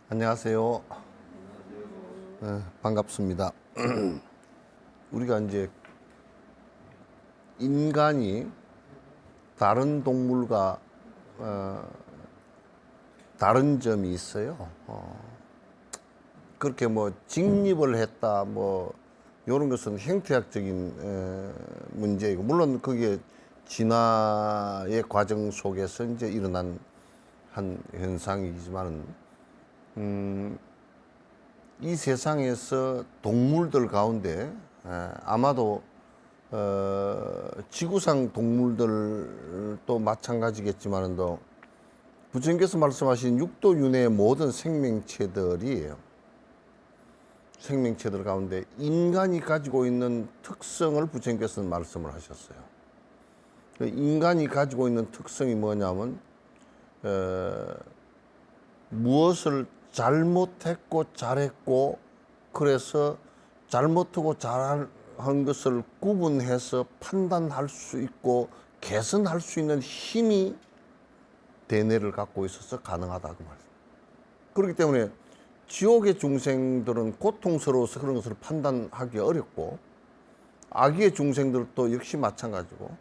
안녕하세요. 반갑습니다. 우리가 이제 인간이 다른 동물과 다른 점이 있어요. 그렇게 뭐 직립을 했다, 뭐 이런 것은 행태학적인 문제이고, 물론 그게 진화의 과정 속에서 이제 일어난 한 현상이지만은, 이 세상에서 동물들 가운데 아마도 지구상 동물들도 마찬가지겠지만은도 부처님께서 말씀하신 육도윤회의 모든 생명체들 가운데 인간이 가지고 있는 특성을 부처님께서는 말씀을 하셨어요. 인간이 가지고 있는 특성이 뭐냐면 무엇을 잘못했고 잘했고, 그래서 잘못하고 잘한 것을 구분해서 판단할 수 있고 개선할 수 있는 힘이 대뇌를 갖고 있어서 가능하다고 말씀. 그렇기 때문에 지옥의 중생들은 고통스러워서 그런 것을 판단하기 어렵고, 악의 중생들도 역시 마찬가지고,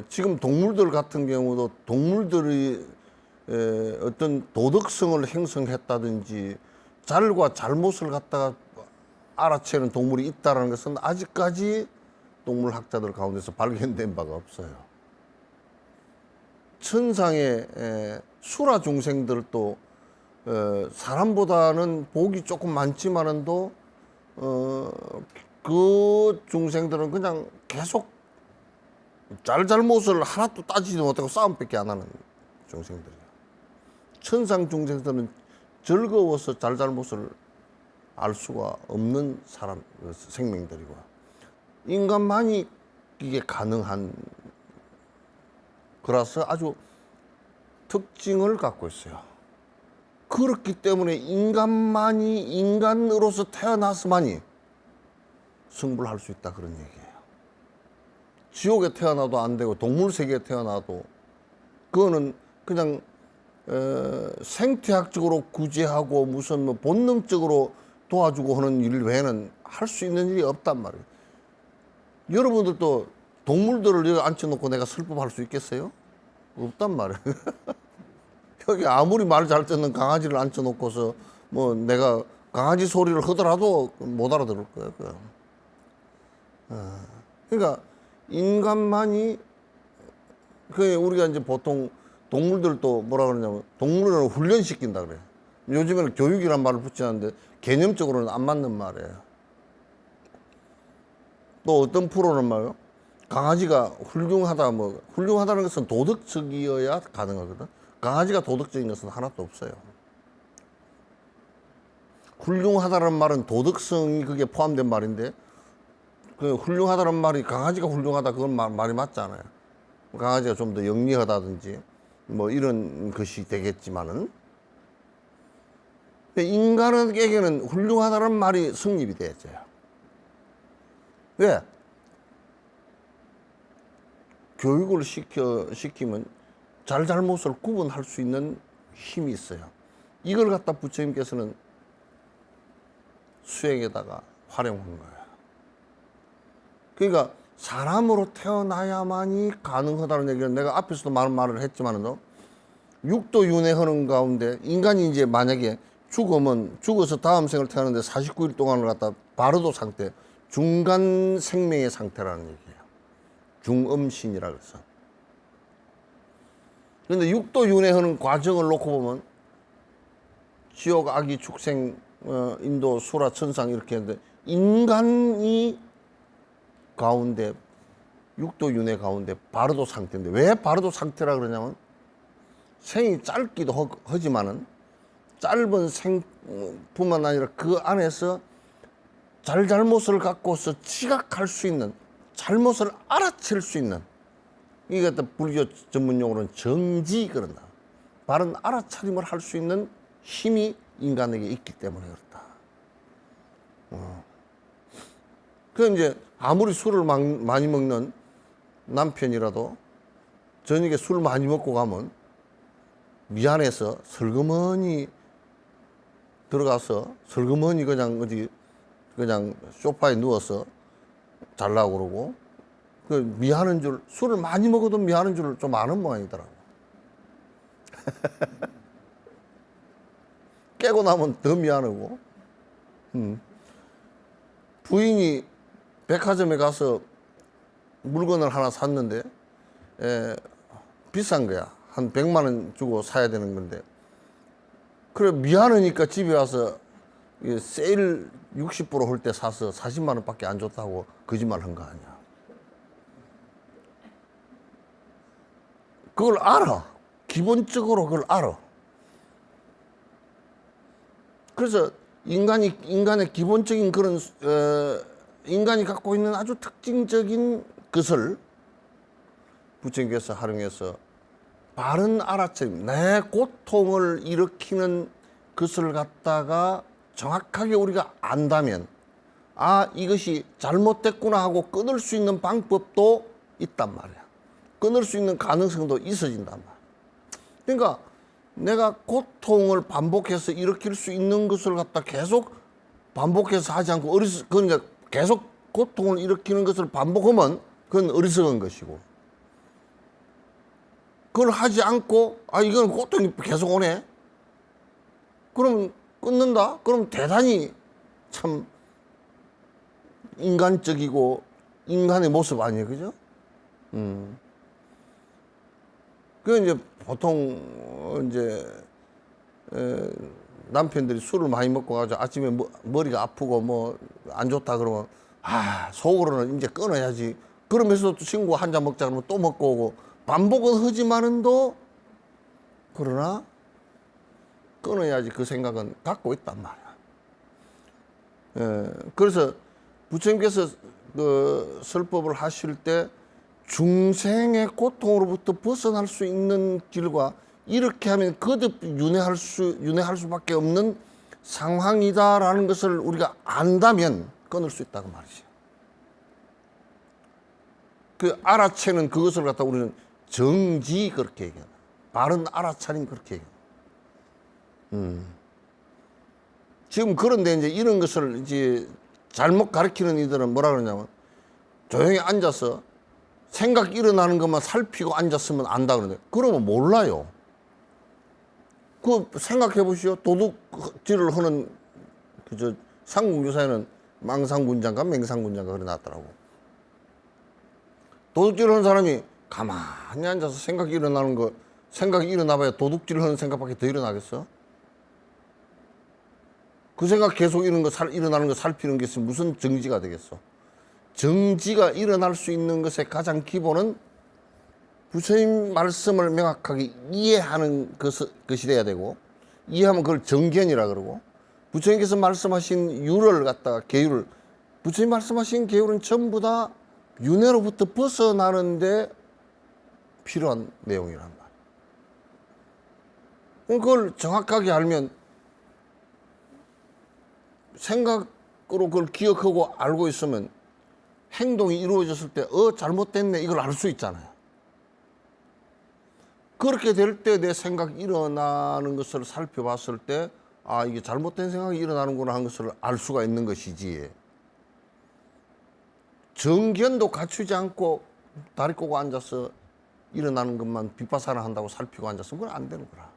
지금 동물들 같은 경우도 동물들이 어떤 도덕성을 형성했다든지 잘과 잘못을 갖다가 알아채는 동물이 있다는 것은 아직까지 동물학자들 가운데서 발견된 바가 없어요. 천상의 수라 중생들도 사람보다는 복이 조금 많지만은도 그 중생들은 그냥 계속 잘못을 하나도 따지지 못하고 싸움밖에 안 하는 중생들이에요. 천상 중생들은 즐거워서 잘못을 알 수가 없는 생명들이고, 인간만이 이게 가능한 거라서 아주 특징을 갖고 있어요. 그렇기 때문에 인간만이 인간으로서 태어나서만이 승부를 할 수 있다, 그런 얘기예요. 지옥에 태어나도 안 되고 동물 세계에 태어나도 그거는 그냥 생태학적으로 구제하고 무슨 뭐 본능적으로 도와주고 하는 일 외에는 할 수 있는 일이 없단 말이에요. 여러분들도 동물들을 여기 앉혀놓고 내가 슬픔할 수 있겠어요? 없단 말이에요. 여기 아무리 말 잘 듣는 강아지를 앉혀놓고서 뭐 내가 강아지 소리를 하더라도 못 알아들을 거예요. 그러니까 인간만이, 우리가 이제 보통 동물들도 뭐라 그러냐면 동물을 훈련시킨다 그래요. 요즘에는 교육이란 말을 붙이는데 개념적으로는 안 맞는 말이에요. 또 어떤 프로는 말이요, 강아지가 훌륭하다, 뭐 훌륭하다는 것은 도덕적이어야 가능하거든. 강아지가 도덕적인 것은 하나도 없어요. 훌륭하다는 말은 도덕성이 그게 포함된 말인데, 그 훌륭하다는 말이 강아지가 훌륭하다 그건 말이 맞잖아요. 강아지가 좀 더 영리하다든지 뭐 이런 것이 되겠지만은, 인간에게는 훌륭하다는 말이 성립이 되어져요. 왜? 교육을 시키면 잘못을 구분할 수 있는 힘이 있어요. 이걸 갖다 부처님께서는 수행에다가 활용한 거예요. 그러니까 사람으로 태어나야만이 가능하다는 얘기는 내가 앞에서도 많은 말을 했지만은, 육도윤회하는 가운데 인간이 이제 만약에 죽어서 다음 생을 태어나는데 49일 동안을 갖다 바르도 상태, 중간 생명의 상태라는 얘기예요. 중음신이라 그래서. 그런데 육도윤회하는 과정을 놓고 보면 지옥, 악이, 축생, 인도, 수라, 천상 이렇게 했는데, 인간이 가운데 육도윤회 가운데 바르도 상태인데, 왜 바르도 상태라 그러냐면 생이 짧기도 하지만은 짧은 생뿐만 아니라 그 안에서 잘못을 갖고서 지각할 수 있는, 잘못을 알아챌 수 있는, 이게 불교 전문용어로는 정지 그런다. 바른 알아차림을 할 수 있는 힘이 인간에게 있기 때문에 그렇다. 그 이제 아무리 술을 많이 먹는 남편이라도 저녁에 술 많이 먹고 가면 미안해서 슬그머니 들어가서 설그머니 그냥 어디 그냥 소파에 누워서 잘라고 그러고 그 미하는 줄 술을 많이 먹어도 미하는 줄 좀 아는 모양이더라고. 깨고 나면 더 미안하고. 부인이 백화점에 가서 물건을 하나 샀는데 비싼 거야. 한 100만 원 주고 사야 되는 건데 그래 미안하니까 집에 와서 세일 60% 할 때 사서 40만 원밖에 안 줬다고 거짓말 한 거 아니야. 그걸 알아. 기본적으로 그걸 알아. 그래서 인간의 기본적인 그런 인간이 갖고 있는 아주 특징적인 것을 부처님께서 활용해서 바른 알아차림, 내 고통을 일으키는 것을 갖다가 정확하게 우리가 안다면 아 이것이 잘못됐구나 하고 끊을 수 있는 방법도 있단 말이야. 끊을 수 있는 가능성도 있어진단 말이야. 그러니까 내가 고통을 반복해서 일으킬 수 있는 것을 갖다 계속 반복해서 하지 않고 그러니까 계속 고통을 일으키는 것을 반복하면 그건 어리석은 것이고 그걸 하지 않고 아 이건 고통이 계속 오네. 그럼 끊는다? 그럼 대단히 참 인간적이고 인간의 모습 아니에요, 그죠? 그 이제 보통 이제 남편들이 술을 많이 먹고 가지고 아침에 머리가 아프고 뭐 안 좋다 그러면 아 속으로는 이제 끊어야지. 그러면서 또 친구 한 잔 먹자 그러면 또 먹고 오고 반복은 하지만은도 그러나 끊어야지 그 생각은 갖고 있단 말이야. 그래서 부처님께서 그 설법을 하실 때 중생의 고통으로부터 벗어날 수 있는 길과 이렇게 하면 거듭 윤회할 수밖에 없는 상황이다라는 것을 우리가 안다면 끊을 수 있다고 말이지. 그 알아채는 그것을 갖다 우리는 정지 그렇게 얘기하는 바른 알아차림 그렇게 얘기하는. 지금 그런데 이제 이런 것을 이제 잘못 가르치는 이들은 뭐라 그러냐면 조용히 앉아서 생각 일어나는 것만 살피고 앉았으면 안다 그러는데 그러면 몰라요. 그 생각해 보시오. 도둑질을 하는 그저 상국유사에는 망상군장과 맹상군장과 그래 놨더라고. 도둑질을 하는 사람이 가만히 앉아서 생각이 일어나는 거 생각이 일어나봐야 도둑질을 하는 생각밖에 더 일어나겠어? 그 생각 계속 일어나는 거 살피는 게 있으면 무슨 정지가 되겠어? 정지가 일어날 수 있는 것의 가장 기본은 부처님 말씀을 명확하게 이해하는 것이 돼야 되고 이해하면 그걸 정견이라 그러고 부처님께서 말씀하신 유를 갖다가 계율을 부처님 말씀하신 계율은 전부 다 윤회로부터 벗어나는데 필요한 내용이란 말이에요. 그걸 정확하게 알면 생각으로 그걸 기억하고 알고 있으면 행동이 이루어졌을 때 잘못됐네 이걸 알 수 있잖아요. 그렇게 될 때 내 생각이 일어나는 것을 살펴봤을 때 아 이게 잘못된 생각이 일어나는구나 하는 것을 알 수가 있는 것이지 정견도 갖추지 않고 다리 꼬고 앉아서 일어나는 것만 빗바사나 한다고 살피고 앉았으면 그건 안 되는 거라.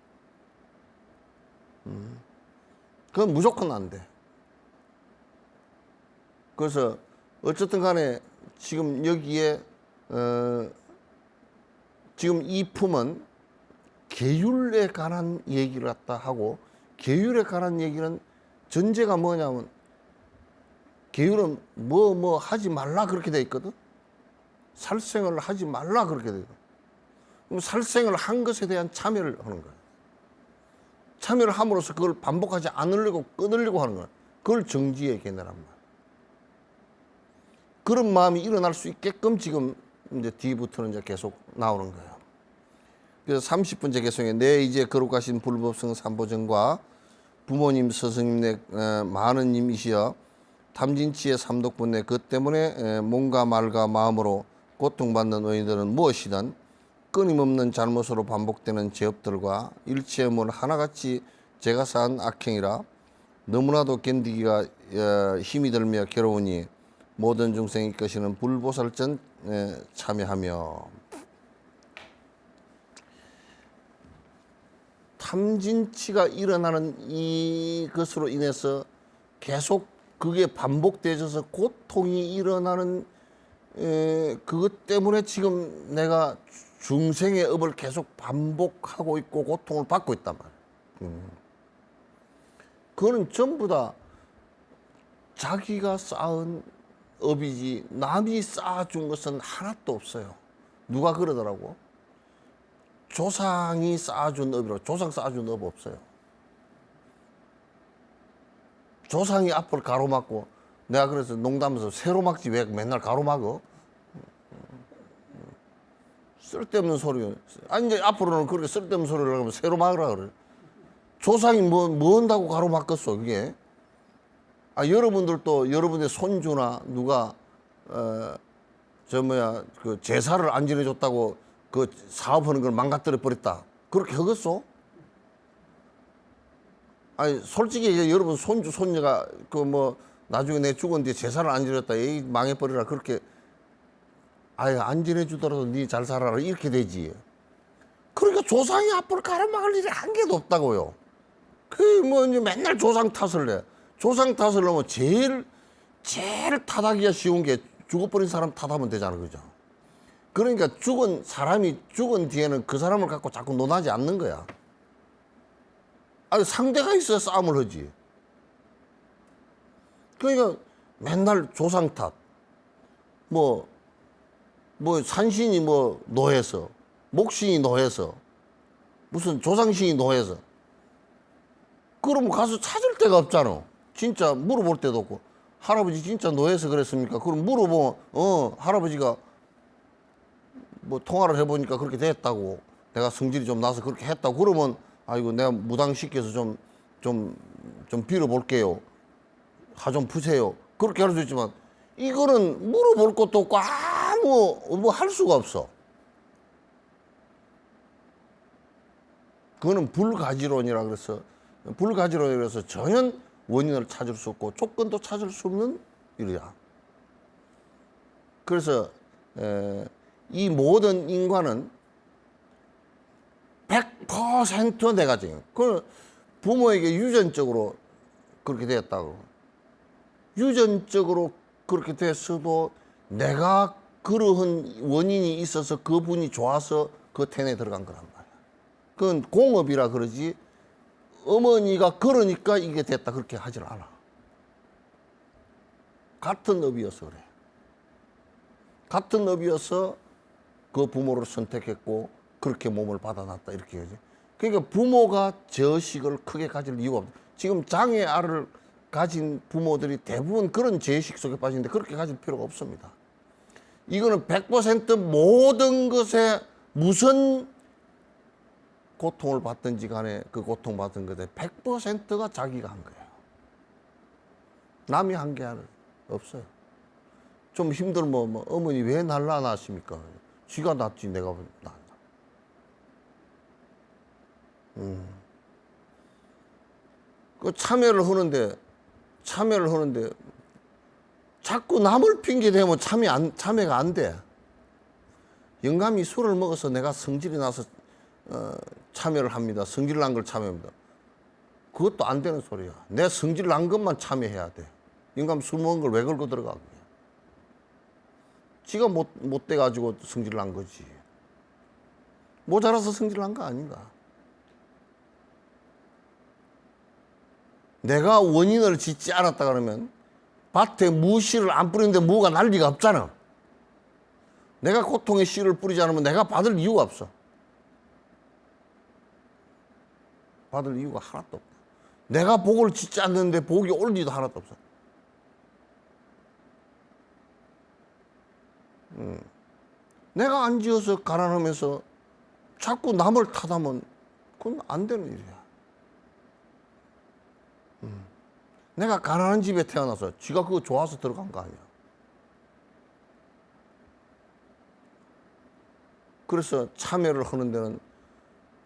그건 무조건 안 돼. 그래서 어쨌든 간에 지금 여기에 지금 이 품은 계율에 관한 얘기를 갖다 하고 계율에 관한 얘기는 전제가 뭐냐면 계율은 뭐 하지 말라 그렇게 돼 있거든. 살생을 하지 말라 그렇게 돼 있거든. 그럼 살생을 한 것에 대한 참여를 하는 거야. 참여를 함으로써 그걸 반복하지 않으려고 끊으려고 하는 거야. 그걸 정지의 개념이란 말이야. 그런 마음이 일어날 수 있게끔 지금 이제 뒤부터는 이제 계속 나오는 거예요. 그래서 30번째 개성에 내 이제 거룩하신 불법성 삼보전과 부모님 스승님 내 많은 님이시여 탐진치의 삼독분 내 그 때문에 몸과 말과 마음으로 고통받는 의인들은 무엇이든 끊임없는 잘못으로 반복되는 죄업들과 일체의 문 하나같이 제가 쌓은 악행이라 너무나도 견디기가 힘이 들며 괴로우니 모든 중생이 것이는 불보살전 참여하며. 탐진치가 일어나는 이것으로 인해서 계속 그게 반복되어져서 고통이 일어나는 그것 때문에 지금 내가 중생의 업을 계속 반복하고 있고 고통을 받고 있단 말이에요. 그거는 전부 다 자기가 쌓은 업이지 남이 쌓아준 것은 하나도 없어요. 누가 그러더라고. 조상이 쌓아준 업이라고. 조상 쌓아준 업 없어요. 조상이 앞을 가로막고, 내가 그래서 농담해서 세로 막지 왜 맨날 가로막어? 쓸데없는 소리. 아니 이제 앞으로는 그렇게 쓸데없는 소리를 하면 세로 막으라 그래. 조상이 뭔다고 가로막겠어 그게. 여러분들도 여러분의 손주나 누가 그 제사를 안 지내줬다고 그 사업하는 걸 망가뜨려 버렸다. 그렇게 하겠어? 아니 솔직히 여러분 손주 손녀가 그 뭐 나중에 내 죽은 뒤에 제사를 안 지냈다. 에이 망해버리라. 그렇게 아예 안 지내주더라도 니 잘 살아라 이렇게 되지. 그러니까 조상이 앞으로 가로막을 일이 한 개도 없다고요. 그 뭐 이제 맨날 조상 탓을 해. 조상 탓을 하면 제일 탓하기가 쉬운 게 죽어버린 사람 탓하면 되잖아, 그죠? 그러니까 사람이 죽은 뒤에는 그 사람을 갖고 자꾸 논하지 않는 거야. 상대가 있어야 싸움을 하지. 그러니까 맨날 조상 탓. 뭐 산신이 노해서, 목신이 노해서, 무슨 조상신이 노해서. 그럼 가서 찾을 데가 없잖아. 진짜 물어볼 데도 없고. 할아버지 진짜 노해서 그랬습니까? 그럼 물어보면 할아버지가 뭐 통화를 해보니까 그렇게 됐다고. 내가 성질이 좀 나서 그렇게 했다고. 그러면 아이고 내가 무당시켜서 좀 빌어볼게요. 화 좀 푸세요. 그렇게 할 수 있지만 이거는 물어볼 것도 없고 뭐 할 수가 없어. 그거는 불가지론이라 그래서 전혀 원인을 찾을 수 없고 조건도 찾을 수 없는 일이야. 그래서 이 모든 인과는 100% 내가 지금 그 부모에게 유전적으로 그렇게 되었다고. 유전적으로 그렇게 됐어도 내가 그러한 원인이 있어서 그분이 좋아서 그 텐에 들어간 거란 말이야. 그건 공업이라 그러지 어머니가 그러니까 이게 됐다 그렇게 하질 않아. 같은 업이어서 그래. 같은 업이어서 그 부모를 선택했고 그렇게 몸을 받아놨다 이렇게 하지. 그러니까 부모가 저식을 크게 가질 이유가 없다. 지금 장애아를 가진 부모들이 대부분 그런 죄의식 속에 빠지는데 그렇게 가질 필요가 없습니다. 이거는 100% 모든 것에 무슨 고통을 받든지 간에 그 고통받은 것에 100%가 자기가 한 거예요. 남이 한 게 없어요. 좀 힘들면 어머니 왜 날 안 낳았습니까? 쥐가 낳지 내가 낳았나. 그 참여를 하는데 자꾸 남을 핑계 대면 참여가 안 돼. 영감이 술을 먹어서 내가 성질이 나서 참여를 합니다. 성질 난 걸 참여합니다. 그것도 안 되는 소리야. 내 성질 난 것만 참여해야 돼. 영감 술 먹은 걸 왜 걸고 들어가? 지가 못 돼가지고 성질 난 거지. 모자라서 성질 난 거 아닌가? 내가 원인을 짓지 않았다 그러면 밭에 무씨를 안 뿌리는데 무가 날 리가 없잖아. 내가 고통의 씨를 뿌리지 않으면 내가 받을 이유가 없어. 받을 이유가 하나도 없다. 내가 복을 짓지 않는데 복이 올 리도 하나도 없어. 내가 안 지어서 가난하면서 자꾸 남을 탓하면 그건 안 되는 일이야. 내가 가난한 집에 태어나서 지가 그거 좋아서 들어간 거 아니야. 그래서 참여를 하는 데는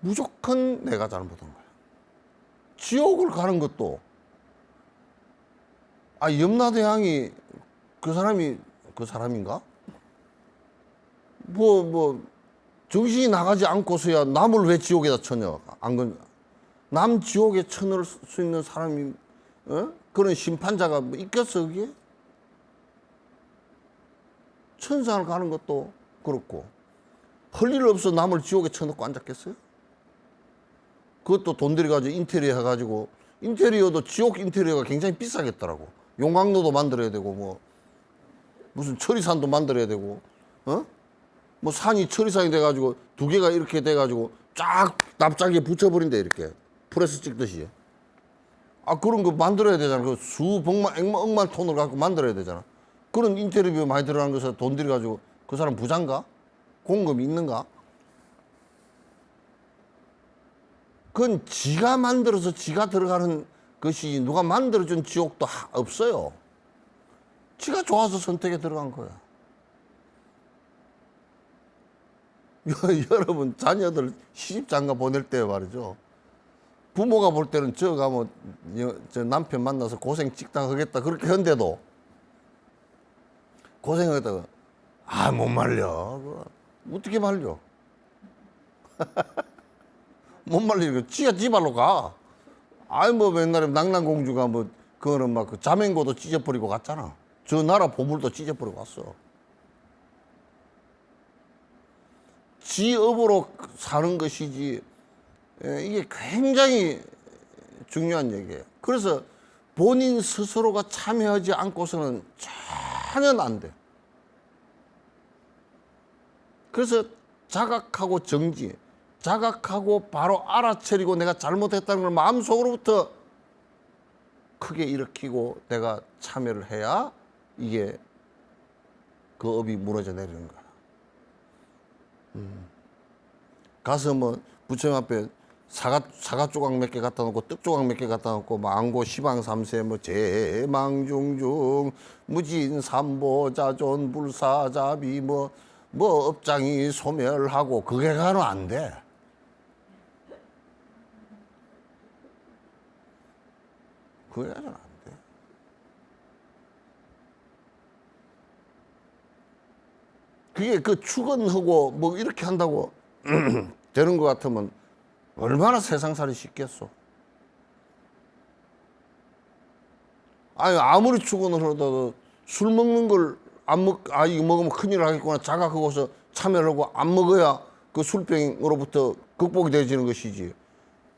무조건 내가 잘못한 거야. 지옥을 가는 것도 염라대왕이 그 사람인가? 뭐 정신이 나가지 않고서야 남을 왜 지옥에다 쳐넣어? 남 지옥에 쳐넣을 수 있는 사람이 그런 심판자가 뭐 있겠어 그게? 천상을 가는 것도 그렇고 할 일 없어 남을 지옥에 쳐넣고 앉았겠어요? 그것도 돈 들여가지고 인테리어 해가지고 인테리어도 지옥 인테리어가 굉장히 비싸겠더라고. 용광로도 만들어야 되고 뭐 무슨 처리산도 만들어야 되고 뭐 산이 처리산이 돼가지고 두 개가 이렇게 돼가지고 쫙 납작에 붙여버린대 이렇게 프레스 찍듯이. 그런 거 만들어야 되잖아. 그 수백만 억만 톤을 갖고 만들어야 되잖아. 그런 인테리어 많이 들어간 것에 돈 들여가지고 그 사람 부자인가? 공급이 있는가? 그건 지가 만들어서 지가 들어가는 것이지 누가 만들어준 지옥도 없어요. 지가 좋아서 선택에 들어간 거야. 여러분 자녀들 시집장가 보낼 때 말이죠. 부모가 볼 때는 저 가면 저 남편 만나서 고생 찍다 하겠다 그렇게 한데도 고생하겠다가 못 말려. 어떻게 말려? 못 말리니까 지가 지 발로 가. 뭐 옛날에 낭랑공주가 뭐 그거는 막 그 자맹고도 찢어버리고 갔잖아. 저 나라 보물도 찢어버리고 왔어. 지 업으로 사는 것이지 이게 굉장히 중요한 얘기예요. 그래서 본인 스스로가 참여하지 않고서는 전혀 안 돼. 그래서 자각하고 정지, 자각하고 바로 알아차리고 내가 잘못했다는 걸 마음속으로부터 크게 일으키고 내가 참여를 해야 이게 그 업이 무너져 내리는 거야. 가서 뭐 부처님 앞에 사과 조각 몇 개 갖다 놓고 떡 조각 몇 개 갖다 놓고 망고 시방삼세 뭐 제망중중 무진삼보자존 불사자비 뭐 업장이 소멸하고 그게 가는 안 돼. 그게 가는 안 돼. 그게 그 축원하고 뭐 이렇게 한다고 되는 것 같으면 얼마나 세상살이 쉽겠어. 아무리 축원을 하더라도 술 먹는 걸 이거 먹으면 큰일 하겠구나 자각하고서 참여를 하고 안 먹어야 그 술병으로부터 극복이 되지는 것이지.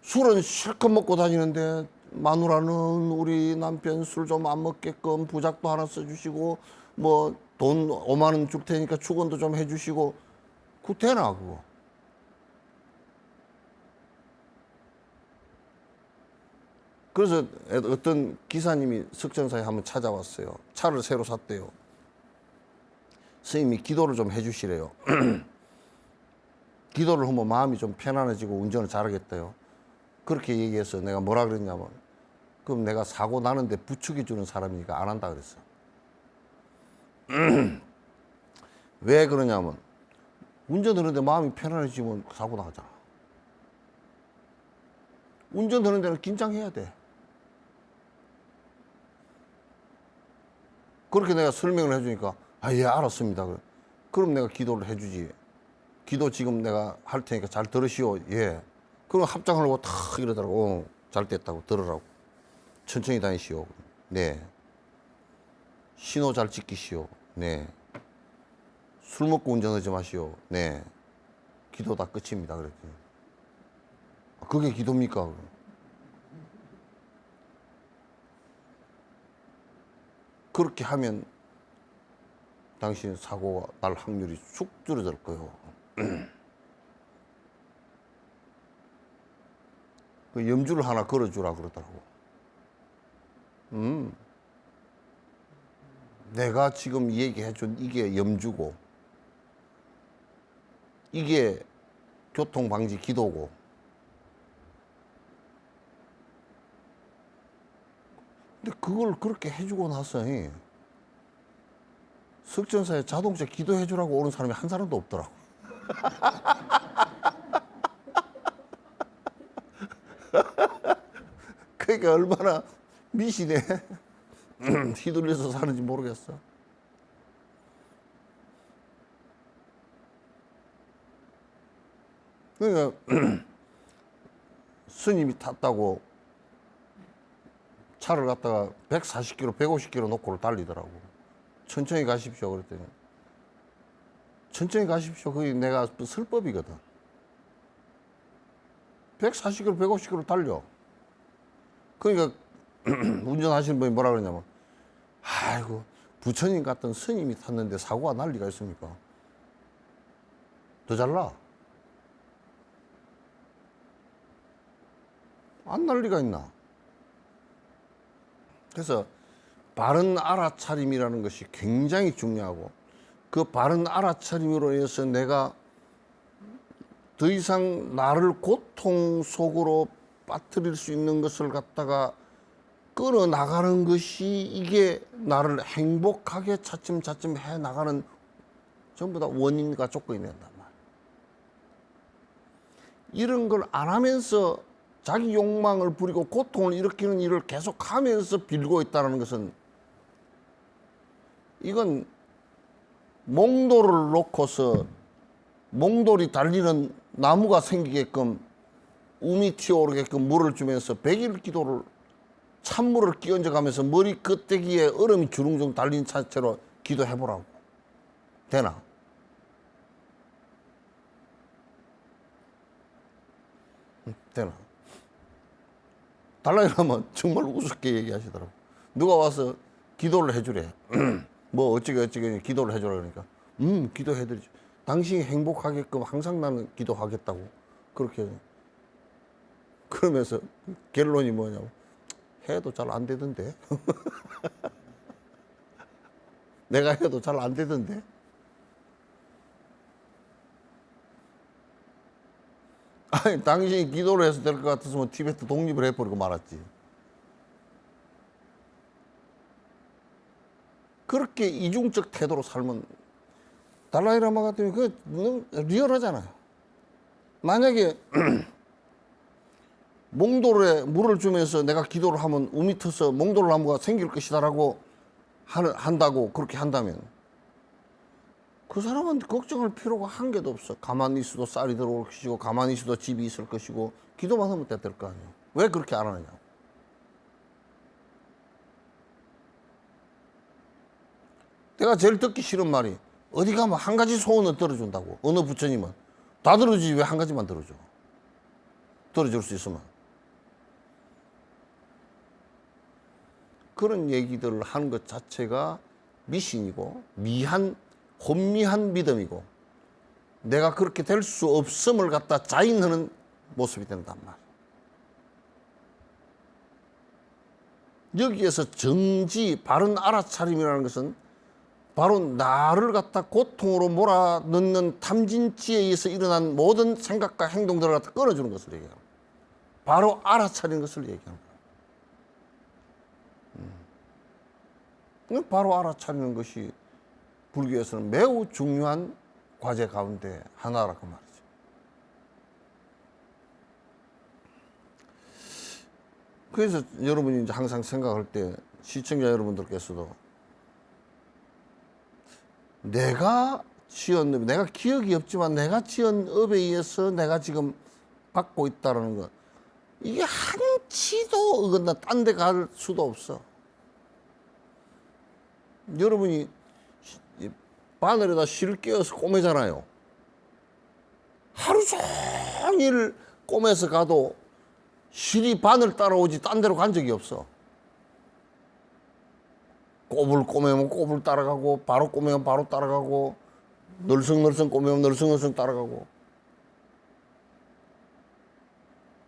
술은 실컷 먹고 다니는데 마누라는 우리 남편 술 좀 안 먹게끔 부작도 하나 써주시고 뭐 돈 5만 원 줄 테니까 축원도 좀 해주시고 그거 되나 그거. 그래서 어떤 기사님이 석정사에 한번 찾아왔어요. 차를 새로 샀대요. 스님이 기도를 좀 해주시래요. 기도를 하면 마음이 좀 편안해지고 운전을 잘하겠대요. 그렇게 얘기해서 내가 뭐라 그랬냐면 그럼 내가 사고 나는데 부축해 주는 사람이니까 안 한다 그랬어. 왜 그러냐면 운전하는데 마음이 편안해지면 사고 나가잖아. 운전하는 데는 긴장해야 돼. 그렇게 내가 설명을 해주니까 예 알았습니다. 그럼 내가 기도를 해주지. 기도 지금 내가 할 테니까 잘 들으시오. 예. 그럼 합장하려고 탁 이러더라고. 잘 됐다고 들으라고. 천천히 다니시오. 네. 신호 잘 지키시오. 네. 술 먹고 운전하지 마시오. 네. 기도 다 끝입니다. 그랬더니 그게 기도입니까? 그렇게 하면 당신 사고가 날 확률이 쑥 줄어들 거예요. 그 염주를 하나 걸어주라 그러더라고. 내가 지금 얘기해준 이게 염주고 이게 교통방지 기도고 근데 그걸 그렇게 해주고 나서 석전사에 자동차 기도해주라고 오는 사람이 한 사람도 없더라고. 그러니까 얼마나 미시네. 휘둘려서 사는지 모르겠어. 그러니까 스님이 탔다고 차를 갖다가 140km, 150km 놓고 달리더라고. 천천히 가십시오. 그랬더니 천천히 가십시오. 그게 내가 쓸 법이거든. 140km, 150km 달려. 그러니까 운전하시는 분이 뭐라 그러냐면, 아이고 부처님 같은 스님이 탔는데 사고가 날 리가 있습니까? 더 잘나? 안 날 리가 있나? 그래서 바른 알아차림이라는 것이 굉장히 중요하고, 그 바른 알아차림으로 인해서 내가 더 이상 나를 고통 속으로 빠뜨릴 수 있는 것을 갖다가 끌어나가는 것이, 이게 나를 행복하게 차츰차츰 해나가는 전부 다 원인과 조건이 된단 말이야. 이런 걸 안 하면서 자기 욕망을 부리고 고통을 일으키는 일을 계속하면서 빌고 있다는 것은, 이건 몽돌을 놓고서 몽돌이 달리는 나무가 생기게끔 움이 튀어오르게끔 물을 주면서 100일 기도를, 찬물을 끼얹어 가면서 머리 끄때기에 얼음이 주렁주렁 달린 채로 기도해보라고. 되나? 되나? 달라이라면 정말 우습게 얘기하시더라고. 누가 와서 기도를 해주래. 뭐 어쩌게 기도를 해주라 그러니까, 기도해드리죠. 당신이 행복하게끔 항상 나는 기도하겠다고. 그렇게. 그러면서 결론이 뭐냐고, 해도 잘 안 되던데. 내가 해도 잘 안 되던데. 아니, 당신이 기도를 해서 될 것 같았으면 티베트 독립을 해버리고 말았지. 그렇게 이중적 태도로 살면, 달라이라마 같은 경우 그 리얼하잖아요. 만약에 몽돌에 물을 주면서 내가 기도를 하면 우미 터서 몽돌 나무가 생길 것이다라고 한다고, 그렇게 한다면 그 사람은 걱정할 필요가 한 개도 없어. 가만히 있어도 쌀이 들어올 것이고, 가만히 있어도 집이 있을 것이고, 기도만 하면 될 거 아니에요. 왜 그렇게 안 하느냐. 내가 제일 듣기 싫은 말이, 어디 가면 한 가지 소원을 들어준다고. 어느 부처님은 다 들어주지 왜 한 가지만 들어줘. 들어줄 수 있으면. 그런 얘기들을 하는 것 자체가 미신이고, 혼미한 믿음이고, 내가 그렇게 될 수 없음을 갖다 자인하는 모습이 된단 말이야. 여기에서 정지, 바른 알아차림이라는 것은 바로 나를 갖다 고통으로 몰아넣는 탐진치에 의해서 일어난 모든 생각과 행동들을 갖다 끊어주는 것을 얘기합니다. 바로 알아차리는 것을 얘기합니다. 바로 알아차리는 것이 불교에서는 매우 중요한 과제 가운데 하나라고 말이죠. 그래서 여러분이 이제 항상 생각할 때, 시청자 여러분들께서도 내가 지은 업, 내가 기억이 없지만 내가 지은 업에 의해서 내가 지금 받고 있다는 것, 이게 한치도 어긋나 딴 데 갈 수도 없어. 여러분이 바늘에다 실을 끼워서 꼬매잖아요. 하루 종일 꼬매서 가도 실이 바늘 따라오지 딴 데로 간 적이 없어. 꼽을 꼬매면 꼽을 따라가고, 바로 꼬매면 바로 따라가고, 널성널성 꼬매면 널성널성 따라가고.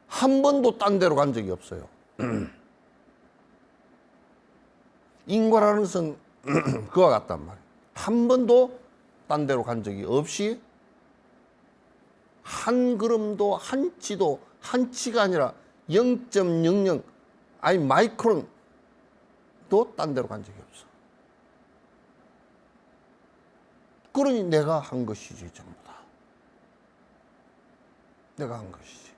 한 번도 딴 데로 간 적이 없어요. 인과라는 것은 그와 같단 말이에요. 한 번도 딴 데로 간 적이 없이, 한 걸음도 한치도, 한치가 아니라 0.00 아니 마이크론도 딴 데로 간 적이 없어. 그러니 내가 한 것이지, 전부 다. 내가 한 것이지.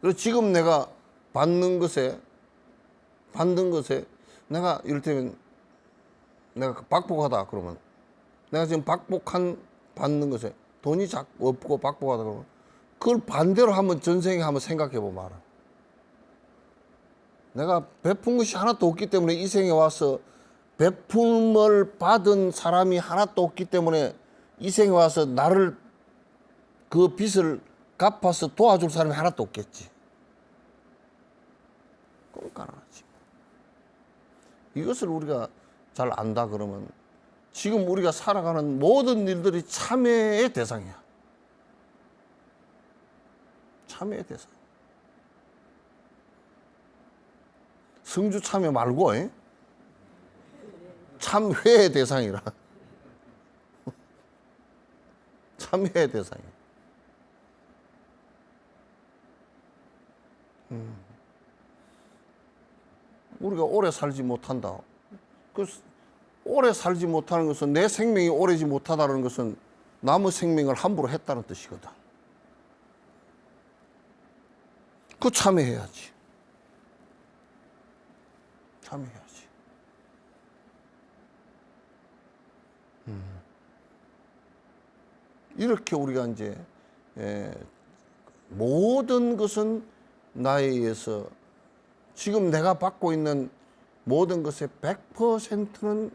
그래서 지금 내가 받는 것에 받는 것에 내가 이를테면 내가 박복하다 그러면 내가 지금 받는 것에 돈이 자꾸 없고 박복하다 그러면 그걸 반대로 한번 전생에 한번 생각해 보면 알아. 내가 베푼 것이 하나도 없기 때문에 이 생에 와서 베품을 받은 사람이 하나도 없기 때문에 이 생에 와서 나를 그 빚을 갚아서 도와줄 사람이 하나도 없겠지. 그건 가능하지. 이것을 우리가 잘 안다 그러면 지금 우리가 살아가는 모든 일들이 참회의 대상이야. 참회의 대상. 성주 참회 말고 참회의 대상이라. 참회의 대상이야. 우리가 오래 살지 못한다. 오래 살지 못하는 것은 내 생명이 오래지 못하다는 것은 남의 생명을 함부로 했다는 뜻이거든. 그 참회해야지. 참회해야지. 이렇게 우리가 이제 모든 것은 나에 의해서 지금 내가 받고 있는 모든 것의 100%는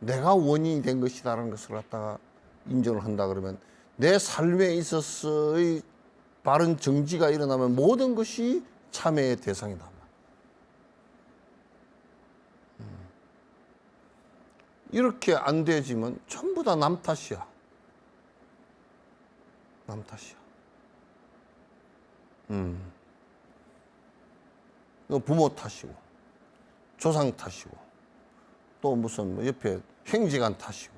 내가 원인이 된 것이다라는 것을 갖다가 인정을 한다 그러면 내 삶에 있어서의 바른 정지가 일어나면 모든 것이 참회의 대상이다. 이렇게 안 되지만 전부 다 남 탓이야. 남 탓이야. 부모 탓이고 조상 탓이고 또 무슨 옆에 행지관 탓이고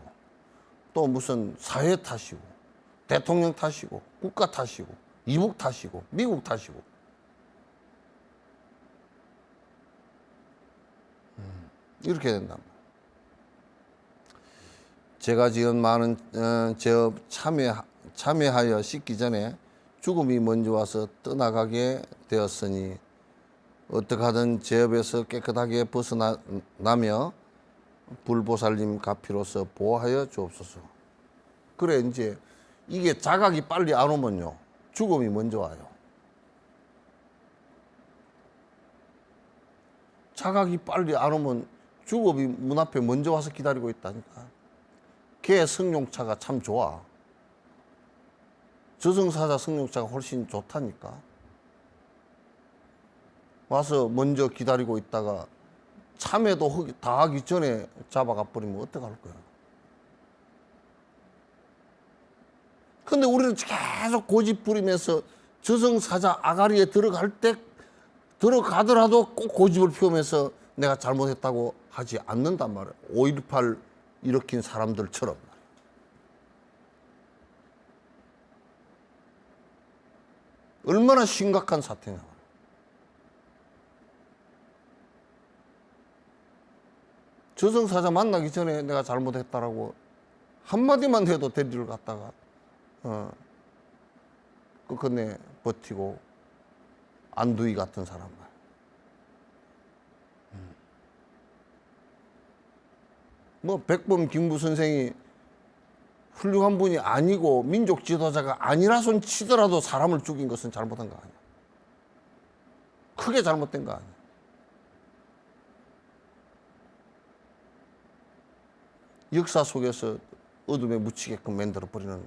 또 무슨 사회 탓이고 대통령 탓이고 국가 탓이고 이북 탓이고 미국 탓이고 이렇게 된단 말이야. 제가 지은 많은 제업 참여하여 씻기 전에 죽음이 먼저 와서 떠나가게 되었으니 어떻게 하든 제업에서 깨끗하게 벗어나며 불보살님 가피로서 보호하여 주옵소서. 그래 이제 이게 자각이 빨리 안 오면요 죽음이 먼저 와요. 자각이 빨리 안 오면 죽음이 문 앞에 먼저 와서 기다리고 있다니까. 걔 승용차가 참 좋아. 저승사자 승용차가 훨씬 좋다니까. 와서 먼저 기다리고 있다가 참회도 다 하기 전에 잡아가 버리면 어떡할 거야. 근데 우리는 계속 고집 부리면서 저승사자 아가리에 들어가더라도 꼭 고집을 피우면서 내가 잘못했다고 하지 않는단 말이야. 5.18 일으킨 사람들처럼. 얼마나 심각한 사태냐. 저승사자 만나기 전에 내가 잘못했다라고 한마디만 해도 대리를 갖다가 끝끝내 버티고 안두희 같은 사람. 뭐 백범 김구 선생이 훌륭한 분이 아니고 민족 지도자가 아니라 손 치더라도 사람을 죽인 것은 잘못한 거 아니야. 크게 잘못된 거 아니야. 역사 속에서 어둠에 묻히게끔 만들어버리는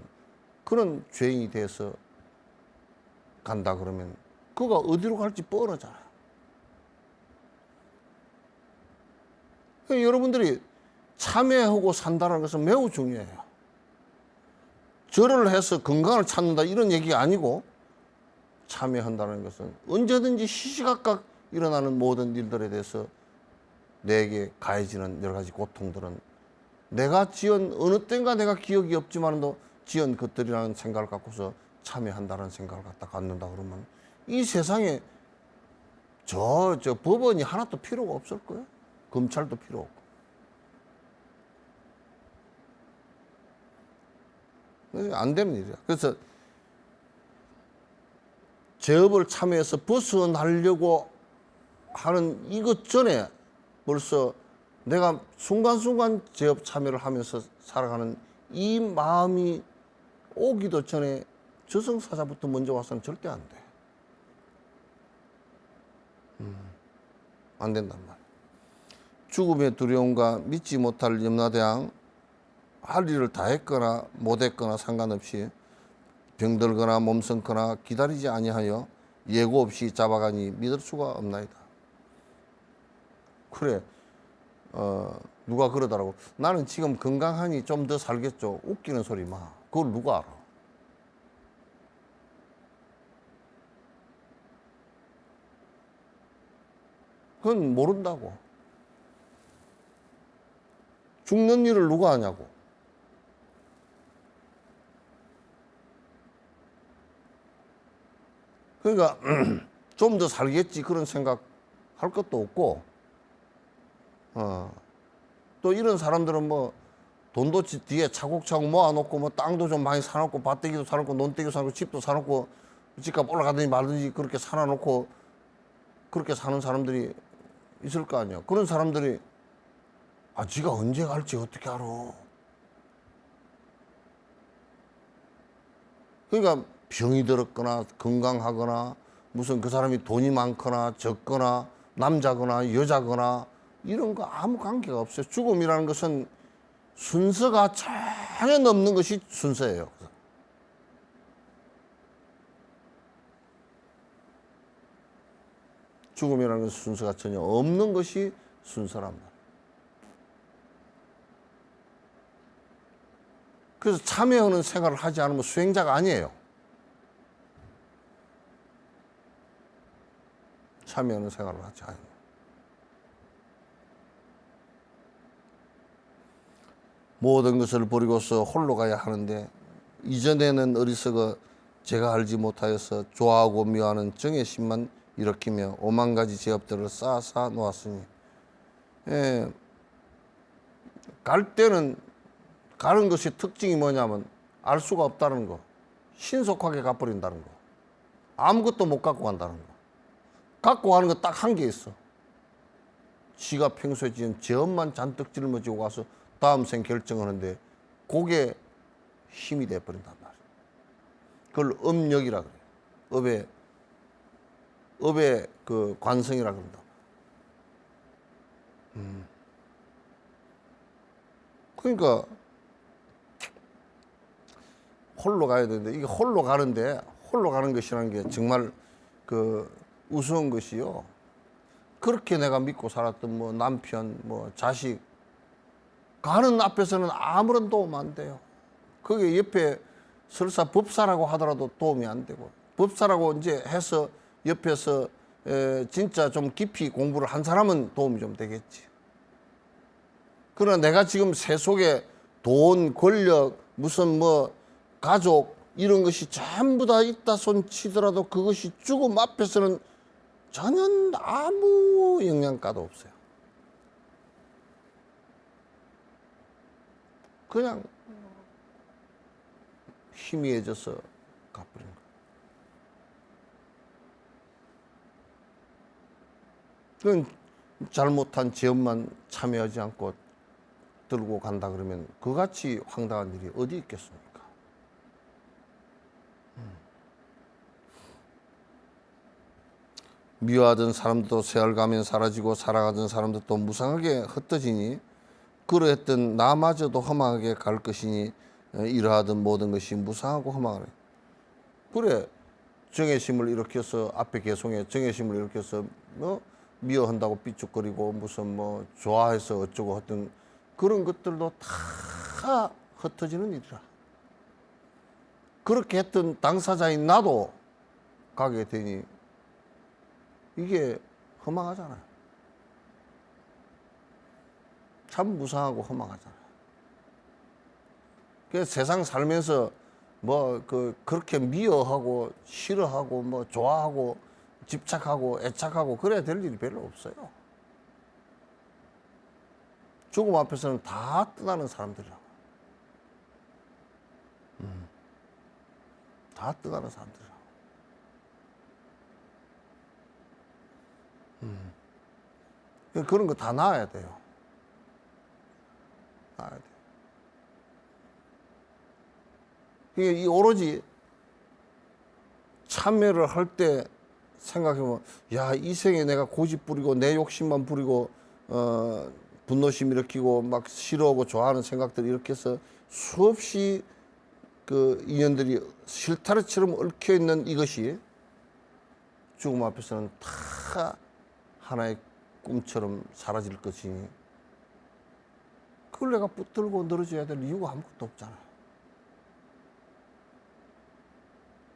그런 죄인이 돼서 간다 그러면 그가 어디로 갈지 뻔하잖아요. 여러분들이 참회하고 산다는 것은 매우 중요해요. 절을 해서 건강을 찾는다 이런 얘기가 아니고 참회한다는 것은 언제든지 시시각각 일어나는 모든 일들에 대해서 내게 가해지는 여러 가지 고통들은 내가 지은 어느 때인가 내가 기억이 없지만도 지은 것들이라는 생각을 갖고서 참여한다는 생각을 갖다 갖는다 그러면 이 세상에 저 법원이 하나도 필요가 없을 거예요. 검찰도 필요 없고. 안 되는 일이야. 그래서 제업을 참여해서 벗어나려고 하는 이것 전에 벌써 내가 순간순간 제업 참여를 하면서 살아가는 이 마음이 오기도 전에 저승사자부터 먼저 와서는 절대 안 돼. 안 된단 말이야. 죽음의 두려움과 믿지 못할 염라대왕, 할 일을 다 했거나 못했거나 상관없이 병들거나 몸성거나 기다리지 아니하여 예고 없이 잡아가니 믿을 수가 없나이다. 그래, 누가 그러더라고. 나는 지금 건강하니 좀 더 살겠죠. 웃기는 소리 마. 그걸 누가 알아? 그건 모른다고. 죽는 일을 누가 하냐고. 그러니까 좀 더 살겠지 그런 생각 할 것도 없고, 또 이런 사람들은 뭐 돈도 뒤에 차곡차곡 모아놓고 뭐 땅도 좀 많이 사놓고 밭대기도 사놓고 논대기도 사놓고 집도 사놓고 집값 올라가든지 말든지 그렇게 사놔놓고 그렇게 사는 사람들이 있을 거 아니야. 그런 사람들이 지가 언제 갈지 어떻게 알아. 그러니까 병이 들었거나 건강하거나 무슨 그 사람이 돈이 많거나 적거나 남자거나 여자거나 이런 거 아무 관계가 없어요. 죽음이라는 것은 순서가 전혀 없는 것이 순서예요. 죽음이라는 것은 순서가 전혀 없는 것이 순서란 말이에요. 그래서 참여하는 생활을 하지 않으면 수행자가 아니에요. 참여하는 생활을 하지 않아요. 모든 것을 버리고서 홀로 가야 하는데 이전에는 어리석어 제가 알지 못하여서 좋아하고 미워하는 정의심만 일으키며 오만 가지 제업들을 쌓아 놓았으니, 갈 때는 가는 것이 특징이 뭐냐면 알 수가 없다는 거, 신속하게 가버린다는 거, 아무것도 못 갖고 간다는 거. 갖고 가는 거 딱 한 개 있어. 지가 평소에 지은 죄업만 잔뜩 짊어지고 가서 다음 생 결정하는데 그게 힘이 돼버린단 말이야. 그걸 업력이라 그래. 업의 그 관성이라 그런다. 그러니까 홀로 가야 되는데 이게 홀로 가는 것이라는 게 정말 그 우스운 것이요. 그렇게 내가 믿고 살았던 뭐 남편, 뭐 자식 가는 앞에서는 아무런 도움 안 돼요. 그게 옆에 설사 법사라고 하더라도 도움이 안 되고, 법사라고 이제 해서 옆에서 진짜 좀 깊이 공부를 한 사람은 도움이 좀 되겠지. 그러나 내가 지금 세속에 돈, 권력, 무슨 뭐 가족 이런 것이 전부 다 있다 손 치더라도 그것이 죽음 앞에서는 전혀 아무 영향가도 없어요. 그냥 희미해져서 가버린 거예요. 그건 잘못한 죄업만 참여하지 않고 들고 간다 그러면 그같이 황당한 일이 어디 있겠습니까? 미워하던 사람도 세월 가면 사라지고 살아가던 사람도 또 무상하게 흩어지니 그러했던 나마저도 허망하게 갈 것이니 이러하던 모든 것이 무상하고 허망하네. 그래, 정의심을 일으켜서 앞에 개송에 정의심을 일으켜서 미워한다고 삐죽거리고 무슨 뭐 좋아해서 어쩌고 하던 그런 것들도 다 흩어지는 일이라. 그렇게 했던 당사자인 나도 가게 되니 이게 허망하잖아요. 참 무상하고 허망하잖아요. 그래서 세상 살면서 뭐 그렇게 미워하고 싫어하고 뭐 좋아하고 집착하고 애착하고 그래야 될 일이 별로 없어요. 죽음 앞에서는 다 떠나는 사람들이라고. 다 떠나는 사람들이라고. 그런 거 다 놔야 돼요. 놔야 돼요. 이게 오로지 참여를 할 때 생각해보면, 야, 이 생에 내가 고집 부리고 내 욕심만 부리고 분노심 일으키고 막 싫어하고 좋아하는 생각들 이렇게 해서 수없이 그 인연들이 실타래처럼 얽혀 있는 이것이 죽음 앞에서는 다 하나의 꿈처럼 사라질 것이니 그걸 내가 붙들고 늘어져야 될 이유가 아무것도 없잖아요.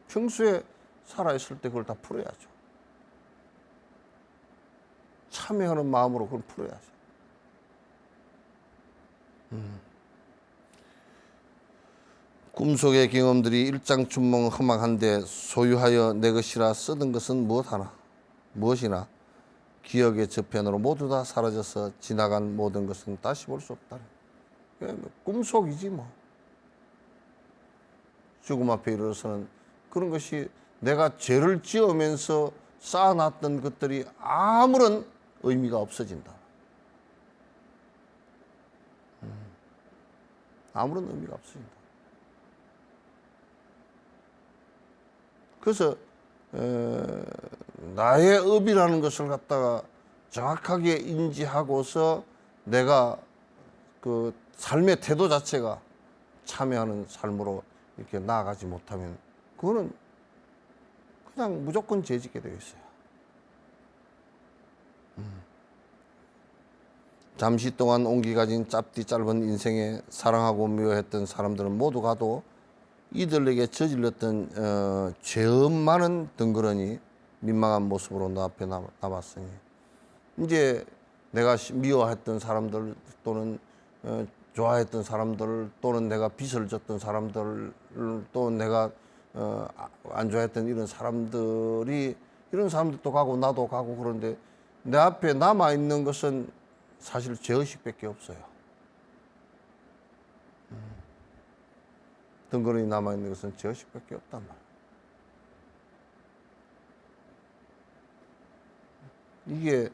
평소에 살아있을 때 그걸 다 풀어야죠. 참여하는 마음으로 그걸 풀어야죠. 꿈속의 경험들이 일장춘몽 험악한데 소유하여 내 것이라 쓰던 것은 무엇이나 기억의 저편으로 모두 다 사라져서 지나간 모든 것은 다시 볼 수 없다. 꿈속이지 뭐. 죽음 앞에 이르러서는 그런 것이 내가 죄를 지으면서 쌓아놨던 것들이 아무런 의미가 없어진다. 아무런 의미가 없어진다. 그래서 나의 업이라는 것을 갖다가 정확하게 인지하고서 내가 그 삶의 태도 자체가 참여하는 삶으로 이렇게 나아가지 못하면 그거는 그냥 무조건 죄짓게 되어 있어요. 잠시 동안 온기 가진 짧디 짧은 인생에 사랑하고 미워했던 사람들은 모두 가도 이들에게 저질렀던 죄업 많은 덩그러니 민망한 모습으로 너 앞에 남았으니 이제 내가 미워했던 사람들 또는 좋아했던 사람들 또는 내가 빚을 졌던 사람들 또 내가 안 좋아했던 이런 사람들도 가고 나도 가고 그런데 내 앞에 남아있는 것은 사실 죄의식밖에 없어요. 덩그러니 남아있는 것은 죄의식밖에 없단 말이에요. 이게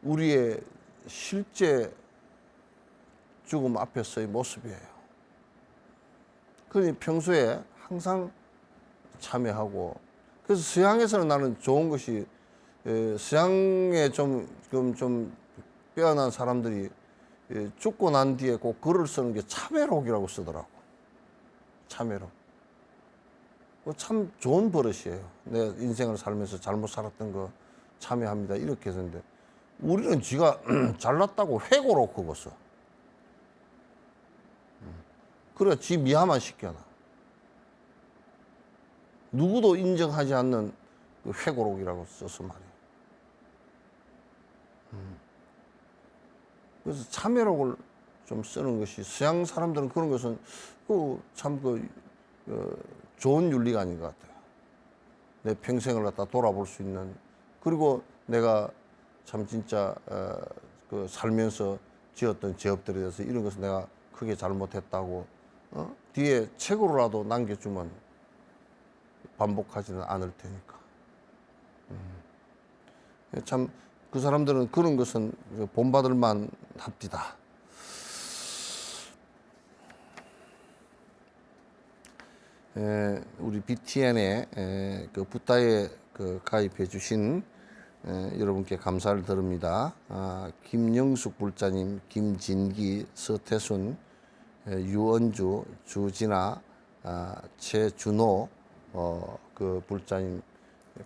우리의 실제 죽음 앞에서의 모습이에요. 그러니 평소에 항상 참여하고 그래서 서양에서는 나는 좋은 것이 서양에 좀 빼어난 사람들이 죽고 난 뒤에 꼭 글을 쓰는 게 참회록이라고 쓰더라고. 참회록. 참 좋은 버릇이에요. 내 인생을 살면서 잘못 살았던 거 참회합니다. 이렇게 했는데 우리는 지가 잘났다고 회고록 그거 써. 그래 지 미화만 시켜놔. 누구도 인정하지 않는 그 회고록이라고 써서 말이에요. 그래서 참회록을 좀 쓰는 것이 서양 사람들은 그런 것은 참 좋은 윤리가 아닌 것 같아요. 내 평생을 갖다 돌아볼 수 있는 그리고 내가 참 진짜 그 살면서 지었던 죄업들에 대해서 이런 것을 내가 크게 잘못했다고 뒤에 책으로라도 남겨주면 반복하지는 않을 테니까. 참 그 사람들은 그런 것은 본받을 만합니다. 우리 BTN에 그 부타에 그 가입해 주신 여러분께 감사를 드립니다. 김영숙 불자님, 김진기, 서태순, 유언주, 주진아, 최준호 그 불자님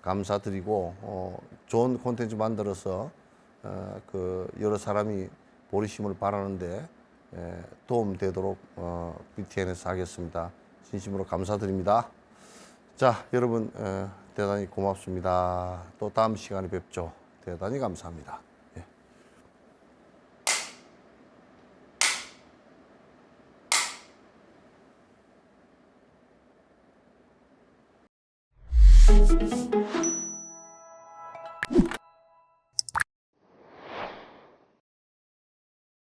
감사드리고 좋은 콘텐츠 만들어서 그 여러 사람이 보리심을 바라는데 도움되도록 BTN에서 하겠습니다. 진심으로 감사드립니다. 자, 여러분 대단히 고맙습니다. 또 다음 시간에 뵙죠. 대단히 감사합니다.